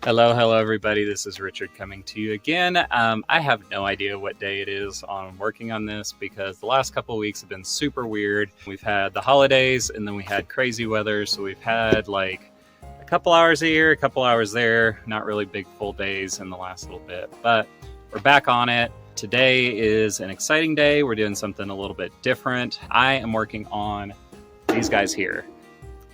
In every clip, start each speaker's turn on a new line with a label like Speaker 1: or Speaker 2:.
Speaker 1: Hello everybody, this is Richard coming to you again. I have no idea what day it is on working on this because the last couple of weeks have been super weird. We've had the holidays and then we had crazy weather, so we've had like a couple hours here, a couple hours there, not really big full days in the last little bit, but we're back on it. Today is an exciting day. We're doing something a little bit different. I am working on these guys here.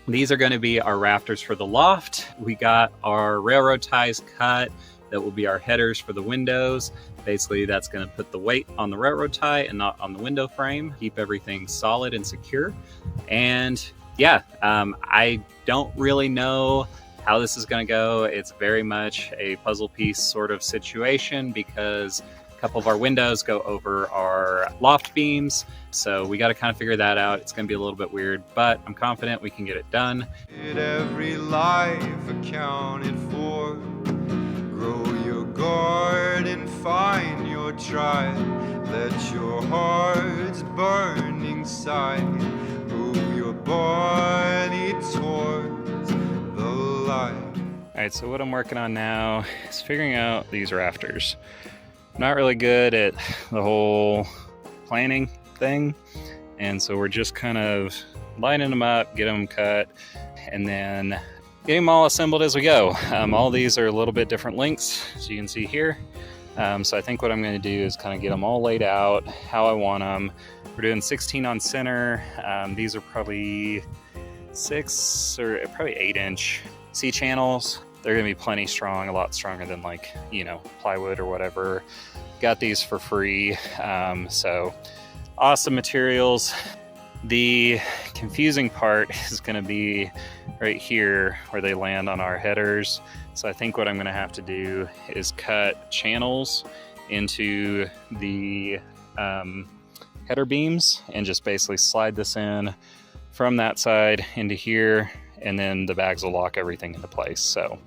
Speaker 1: These are going to be our rafters for the loft. We got our railroad ties cut that will be our headers for the windows. Basically, that's going to put the weight on the railroad tie and not on the window frame, keep everything solid and secure. And yeah, I don't really know how this is going to go. It's very much a puzzle piece sort of situation because a couple of our windows go over our loft beams. So we got to kind of figure that out. It's going to be a little bit weird, but I'm confident we can get it done.
Speaker 2: Every life accounted for. Grow your garden, find your tribe. Let your heart's burning side move your body towards the light.
Speaker 1: All right, so what I'm working on now is figuring out these rafters. I'm not really good at the whole planning thing, and so we're just kind of lining them up, get them cut, and then getting them all assembled as we go. All these are a little bit different lengths, as you can see here. So I think what I'm going to do is kind of get them all laid out how I want them. We're doing 16 on center. These are probably 6 or probably 8-inch C-channels. They're going to be plenty strong, a lot stronger than like, plywood or whatever. Got these for free. So awesome materials. The confusing part is going to be right here where they land on our headers. So I think what I'm going to have to do is cut channels into the header beams and just basically slide this in from that side into here, and then the bags will lock everything into place. So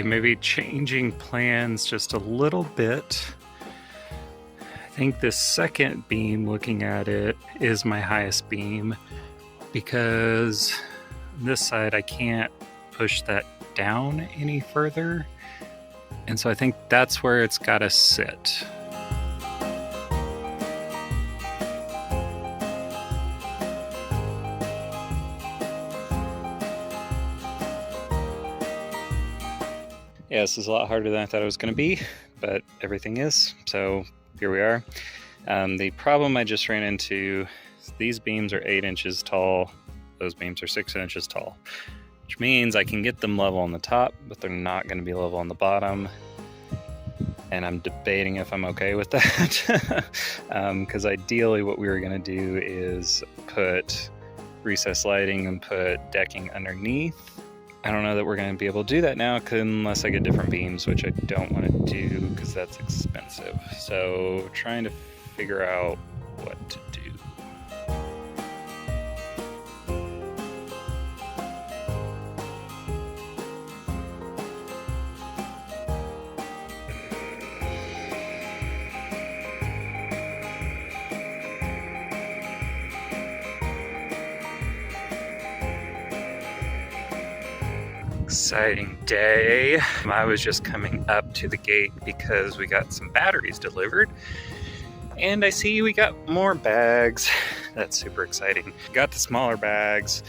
Speaker 1: maybe changing plans just a little bit. I think this second beam, looking at it, is my highest beam because this side I can't push that down any further, and so I think that's where it's got to sit. Yeah, this is a lot harder than I thought it was going to be, but everything is, so here we are. The problem I just ran into, these beams are 8 inches tall, those beams are 6 inches tall, which means I can get them level on the top, but they're not going to be level on the bottom, and I'm debating if I'm okay with that, because ideally what we were going to do is put recessed lighting and put decking underneath. I don't know that we're going to be able to do that now unless I get different beams, which I don't want to do because that's expensive. So trying to figure out what to do. Exciting day. I was just coming up to the gate because we got some batteries delivered, and I see we got more bags. That's super exciting. Got the smaller bags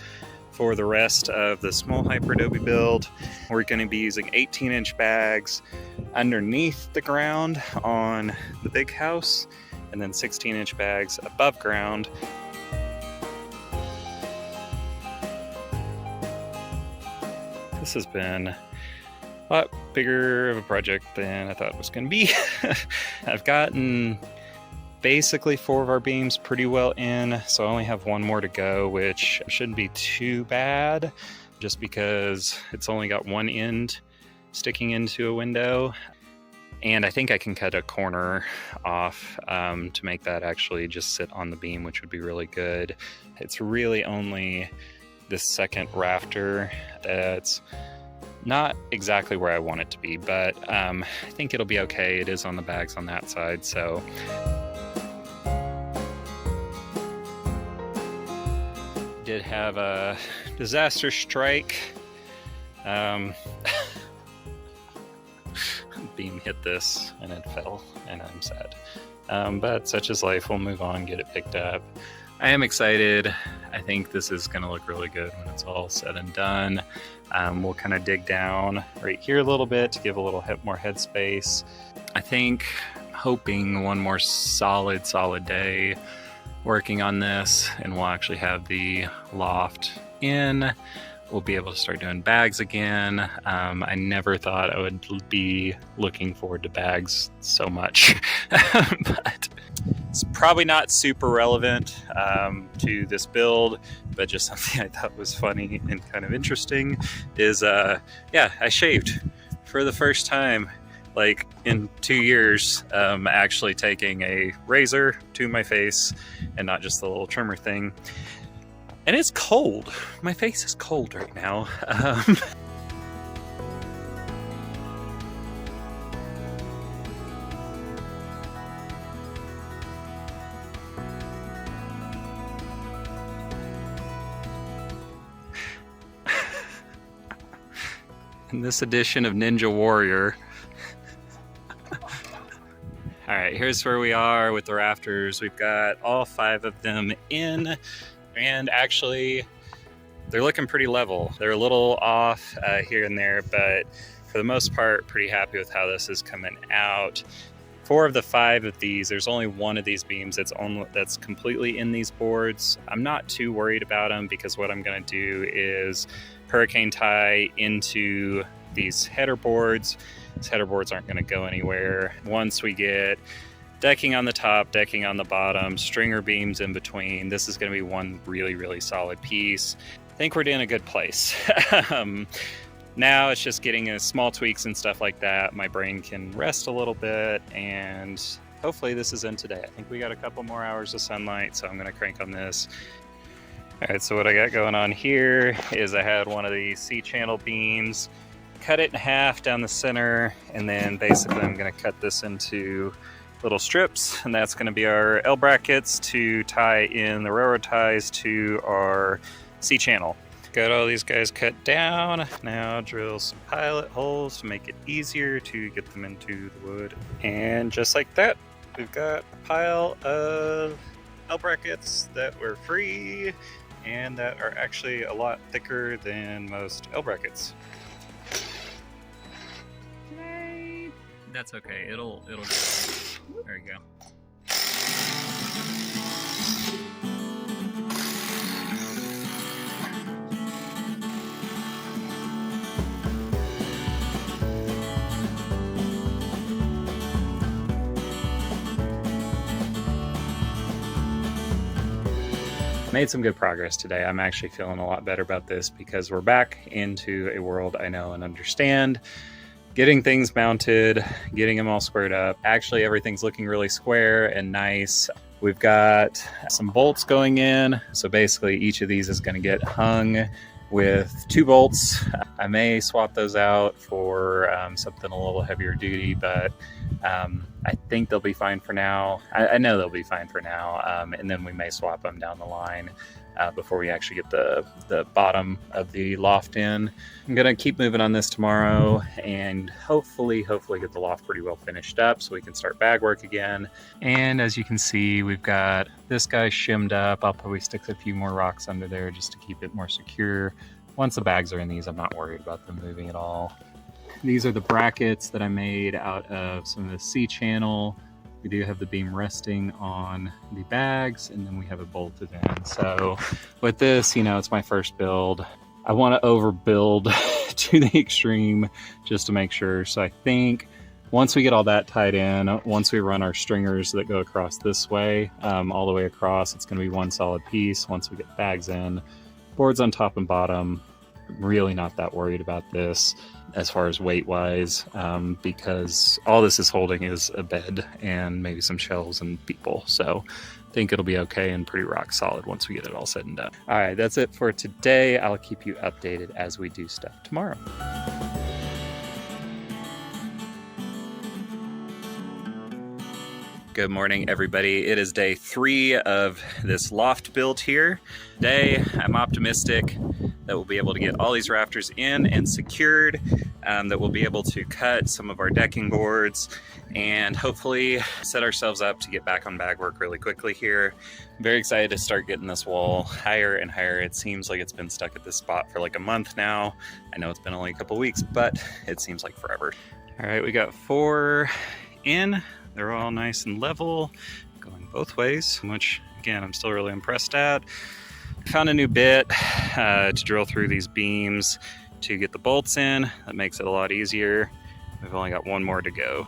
Speaker 1: for the rest of the small Hyperadobe build. We're going to be using 18-inch bags underneath the ground on the big house, and then 16-inch bags above ground. This has been a lot bigger of a project than I thought it was going to be. I've gotten basically 4 of our beams pretty well in, so I only have 1 more to go, which shouldn't be too bad, just because it's only got 1 end sticking into a window. And I think I can cut a corner off to make that actually just sit on the beam, which would be really good. It's really only this second rafter that's not exactly where I want it to be, but I think it'll be okay. It is on the bags on that side, so. Did have a disaster strike. Beam hit this and it fell, and I'm sad. But such is life. We'll move on, get it picked up. I am excited. I think this is going to look really good when it's all said and done. We'll kind of dig down right here a little bit to give a little more headspace. I think hoping one more solid day working on this, and we'll actually have the loft in. We'll be able to start doing bags again. I never thought I would be looking forward to bags so much, but it's probably not super relevant to this build, but just something I thought was funny and kind of interesting is, yeah, I shaved for the first time, like in 2 years, actually taking a razor to my face and not just the little trimmer thing. And it's cold. My face is cold right now. In this edition of Ninja Warrior. All right, here's where we are with the rafters. We've got all 5 of them in. And actually, they're looking pretty level. They're a little off here and there, but for the most part, pretty happy with how this is coming out. 4 of the 5 of these, there's only 1 of these beams that's completely in these boards. I'm not too worried about them because what I'm going to do is hurricane tie into these header boards. These header boards aren't going to go anywhere. Once we get decking on the top, decking on the bottom, stringer beams in between, this is going to be one really solid piece. I think we're in a good place. Now it's just getting small tweaks and stuff like that. My brain can rest a little bit, and hopefully this is in today. I think we got a couple more hours of sunlight, so I'm going to crank on this. All right, so what I got going on here is I had one of these C-channel beams, cut it in half down the center, and then basically I'm going to cut this into little strips, and that's going to be our L brackets to tie in the railroad ties to our C-channel. Got all these guys cut down. Now drill some pilot holes to make it easier to get them into the wood. And just like that, we've got a pile of L brackets that were free and that are actually a lot thicker than most L brackets. Yay! That's okay. It'll go. There you go. Made some good progress today. I'm actually feeling a lot better about this because we're back into a world I know and understand. Getting things mounted, getting them all squared up. Actually, everything's looking really square and nice. We've got some bolts going in. So basically each of these is going to get hung with 2 bolts. I may swap those out for something a little heavier duty, but I think they'll be fine for now. I know they'll be fine for now, and then we may swap them down the line before we actually get the bottom of the loft in. I'm gonna keep moving on this tomorrow and hopefully get the loft pretty well finished up so we can start bag work again. And as you can see, we've got this guy shimmed up. I'll probably stick a few more rocks under there just to keep it more secure. Once the bags are in these, I'm not worried about them moving at all. These are the brackets that I made out of some of the C-channel. We do have the beam resting on the bags, and then we have it bolted in. So with this, it's my first build. I want to overbuild to the extreme just to make sure. So I think once we get all that tied in, once we run our stringers that go across this way, all the way across, it's going to be one solid piece. Once we get bags in, boards on top and bottom, I'm really not that worried about this as far as weight wise, because all this is holding is a bed and maybe some shelves and people. So I think it'll be okay and pretty rock solid once we get it all said and done. All right, that's it for today. I'll keep you updated as we do stuff tomorrow. Good morning, everybody. It is day 3 of this loft build here. Today, I'm optimistic that we'll be able to get all these rafters in and secured, that we'll be able to cut some of our decking boards and hopefully set ourselves up to get back on bag work really quickly here. I'm very excited to start getting this wall higher and higher. It seems like it's been stuck at this spot for like a month now. I know it's been only a couple weeks, but it seems like forever. All right, we got 4 in. They're all nice and level, going both ways, which again, I'm still really impressed at. I found a new bit to drill through these beams to get the bolts in. That makes it a lot easier. We've only got one more to go.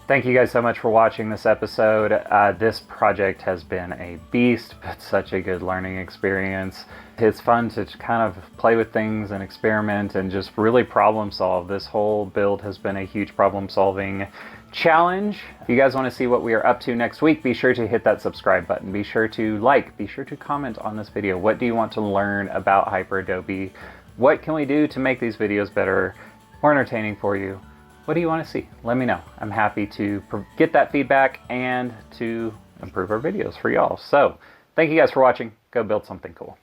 Speaker 1: Thank you guys so much for watching this episode. This project has been a beast, but such a good learning experience. It's fun to kind of play with things and experiment and just really problem solve. This whole build has been a huge problem solving challenge. If you guys want to see what we are up to next week, be sure to hit that subscribe button. Be sure to like, be sure to comment on this video. What do you want to learn about Hyperadobe? What can we do to make these videos better, more entertaining for you? What do you want to see? Let me know. I'm happy to get that feedback and to improve our videos for y'all. So thank you guys for watching. Go build something cool.